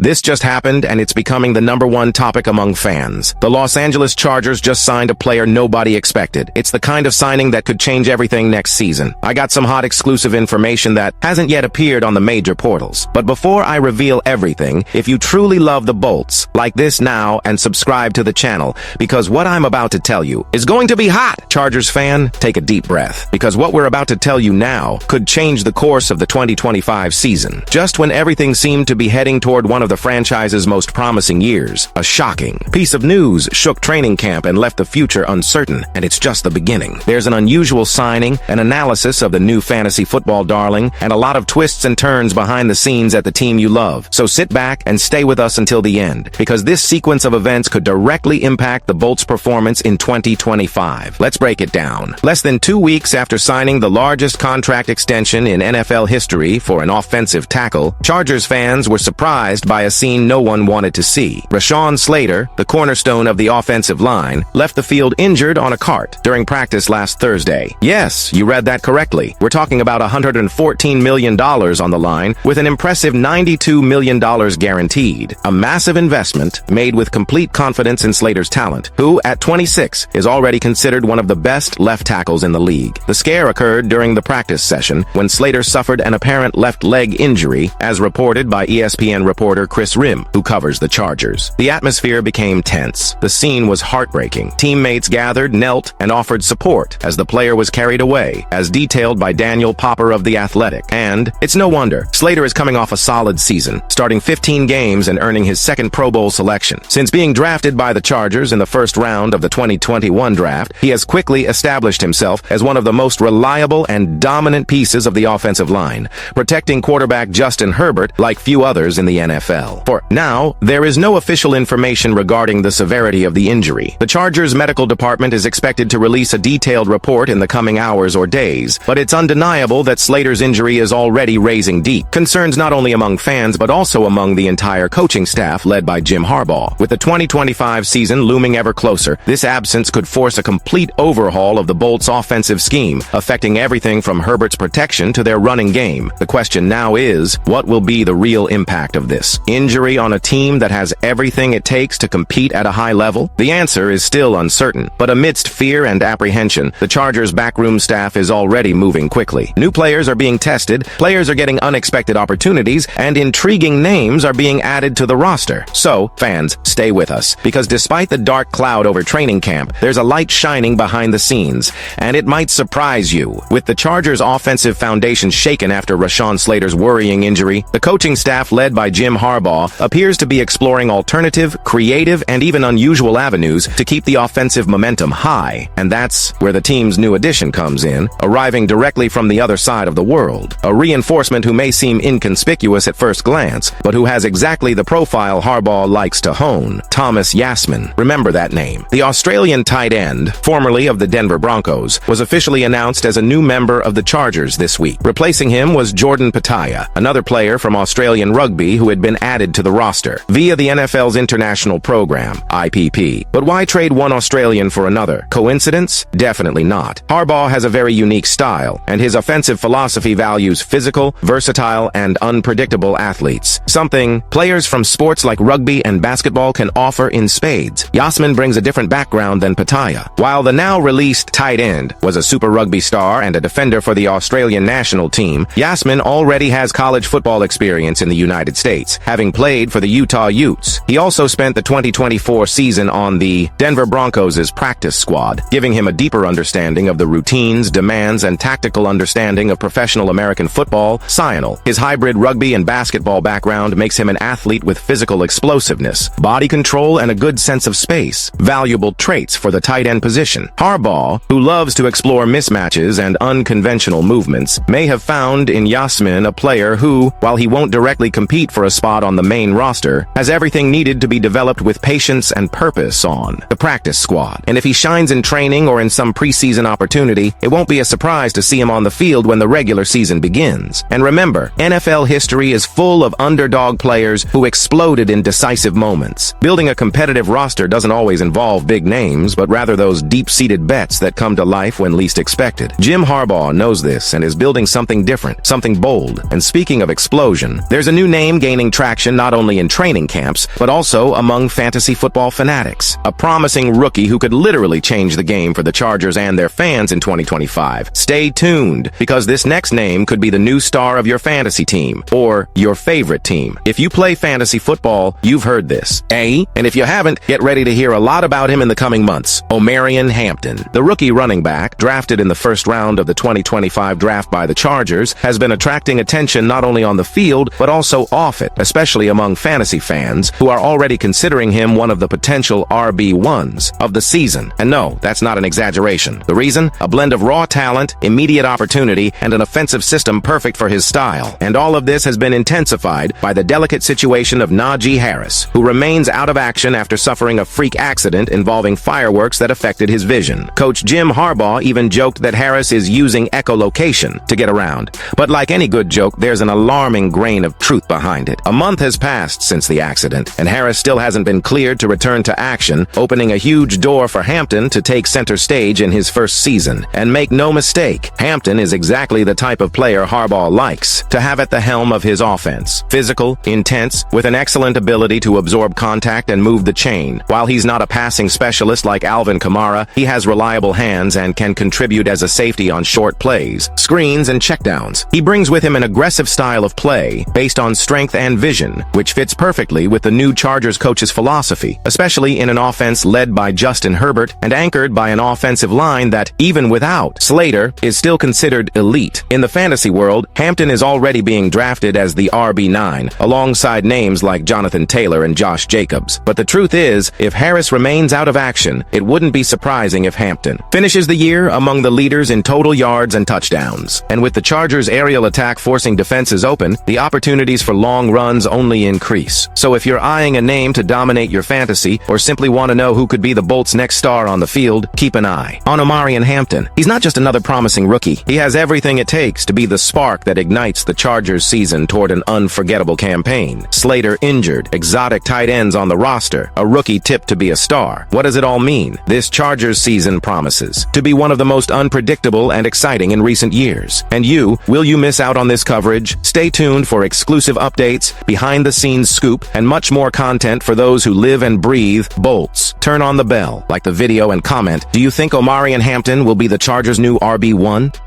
This just happened, and it's becoming the #1 topic among fans. The Los Angeles Chargers just signed a player nobody expected. It's the kind of signing that could change everything next season. I got some hot exclusive information that hasn't yet appeared on the major portals. But before I reveal everything, if you truly love the Bolts, like this now and subscribe to the channel, because what I'm about to tell you is going to be hot. Chargers fan, take a deep breath, because what we're about to tell you now could change the course of the 2025 season. Just when everything seemed to be heading toward one of the franchise's most promising years, a shocking piece of news shook training camp and left the future uncertain, and it's just the beginning. There's an unusual signing, an analysis of the new fantasy football darling, and a lot of twists and turns behind the scenes at the team you love. So sit back and stay with us until the end, because this sequence of events could directly impact the Bolts' performance in 2025. Let's break it down. Less than 2 weeks after signing the largest contract extension in NFL history for an offensive tackle, Chargers fans were surprised by a scene no one wanted to see. Rashawn Slater, the cornerstone of the offensive line, left the field injured on a cart during practice last Thursday. Yes, you read that correctly. We're talking about $114 million on the line, with an impressive $92 million guaranteed. A massive investment made with complete confidence in Slater's talent, who, at 26, is already considered one of the best left tackles in the league. The scare occurred during the practice session when Slater suffered an apparent left leg injury, as reported by ESPN reporter Chris Rim, who covers the Chargers. The atmosphere became tense. The scene was heartbreaking. Teammates gathered, knelt, and offered support as the player was carried away, as detailed by Daniel Popper of The Athletic. And it's no wonder. Slater is coming off a solid season, starting 15 games and earning his second Pro Bowl selection. Since being drafted by the Chargers in the first round of the 2021 draft, he has quickly established himself as one of the most reliable and dominant pieces of the offensive line, protecting quarterback Justin Herbert like few others in the NFL. For now, there is no official information regarding the severity of the injury. The Chargers medical department is expected to release a detailed report in the coming hours or days, but it's undeniable that Slater's injury is already raising deep concerns not only among fans but also among the entire coaching staff led by Jim Harbaugh. With the 2025 season looming ever closer, this absence could force a complete overhaul of the Bolts' offensive scheme, affecting everything from Herbert's protection to their running game. The question now is, what will be the real impact of this injury on a team that has everything it takes to compete at a high level? The answer is still uncertain, but amidst fear and apprehension, the Chargers' backroom staff is already moving quickly. New players are being tested, players are getting unexpected opportunities, and intriguing names are being added to the roster. So, fans, stay with us, because despite the dark cloud over training camp, there's a light shining behind the scenes, and it might surprise you. With the Chargers' offensive foundation shaken after Rashawn Slater's worrying injury, the coaching staff led by Jim Harbaugh appears to be exploring alternative, creative, and even unusual avenues to keep the offensive momentum high. And that's where the team's new addition comes in, arriving directly from the other side of the world. A reinforcement who may seem inconspicuous at first glance, but who has exactly the profile Harbaugh likes to hone. Thomas Yasmin. Remember that name. The Australian tight end, formerly of the Denver Broncos, was officially announced as a new member of the Chargers this week. Replacing him was Jordan Pataya, another player from Australian rugby who had been added to the roster via the NFL's international program, IPP. But why trade one Australian for another? Coincidence? Definitely not. Harbaugh has a very unique style, and his offensive philosophy values physical, versatile, and unpredictable athletes, something players from sports like rugby and basketball can offer in spades. Yasmin brings a different background than Pataya. While the now-released tight end was a Super Rugby star and a defender for the Australian national team, Yasmin already has college football experience in the United States, having played for the Utah Utes. He also spent the 2024 season on the Denver Broncos' practice squad, giving him a deeper understanding of the routines, demands, and tactical understanding of professional American football. Sional. His hybrid rugby and basketball background makes him an athlete with physical explosiveness, body control, and a good sense of space, valuable traits for the tight end position. Harbaugh, who loves to explore mismatches and unconventional movements, may have found in Yasmin a player who, while he won't directly compete for a spot on the main roster, has everything needed to be developed with patience and purpose on the practice squad. And if he shines in training or in some preseason opportunity, it won't be a surprise to see him on the field when the regular season begins. And remember, NFL history is full of underdog players who exploded in decisive moments. Building a competitive roster doesn't always involve big names, but rather those deep-seated bets that come to life when least expected. Jim Harbaugh knows this and is building something different, something bold. And speaking of explosion, there's a new name gaining traction attraction not only in training camps, but also among fantasy football fanatics. A promising rookie who could literally change the game for the Chargers and their fans in 2025. Stay tuned, because this next name could be the new star of your fantasy team, or your favorite team. If you play fantasy football, you've heard this. And if you haven't, get ready to hear a lot about him in the coming months. Omarion Hampton. The rookie running back, drafted in the first round of the 2025 draft by the Chargers, has been attracting attention not only on the field, but also off it, especially among fantasy fans who are already considering him one of the potential RB1s of the season. And no, that's not an exaggeration. The reason? A blend of raw talent, immediate opportunity, and an offensive system perfect for his style. And all of this has been intensified by the delicate situation of Najee Harris, who remains out of action after suffering a freak accident involving fireworks that affected his vision. Coach Jim Harbaugh even joked that Harris is using echolocation to get around. But like any good joke, there's an alarming grain of truth behind it. A month has passed since the accident, and Harris still hasn't been cleared to return to action, opening a huge door for Hampton to take center stage in his first season. And make no mistake, Hampton is exactly the type of player Harbaugh likes to have at the helm of his offense. Physical, intense, with an excellent ability to absorb contact and move the chain. While he's not a passing specialist like Alvin Kamara, he has reliable hands and can contribute as a safety on short plays, screens, and checkdowns. He brings with him an aggressive style of play based on strength and vision, which fits perfectly with the new Chargers coach's philosophy, especially in an offense led by Justin Herbert and anchored by an offensive line that, even without Slater, is still considered elite. In the fantasy world, Hampton is already being drafted as the RB9, alongside names like Jonathan Taylor and Josh Jacobs. But the truth is, if Harris remains out of action, it wouldn't be surprising if Hampton finishes the year among the leaders in total yards and touchdowns. And with the Chargers' aerial attack forcing defenses open, the opportunities for long runs only increase. So if you're eyeing a name to dominate your fantasy, or simply want to know who could be the Bolts' next star on the field, keep an eye on Omarion Hampton. He's not just another promising rookie. He has everything it takes to be the spark that ignites the Chargers' season toward an unforgettable campaign. Slater injured, exotic tight ends on the roster, a rookie tipped to be a star. What does it all mean? This Chargers season promises to be one of the most unpredictable and exciting in recent years. And will you miss out on this coverage? Stay tuned for exclusive updates, behind-the-scenes scoop, and much more content for those who live and breathe Bolts. Turn on the bell, like the video, and comment. Do you think Omarion Hampton will be the Chargers' new RB1?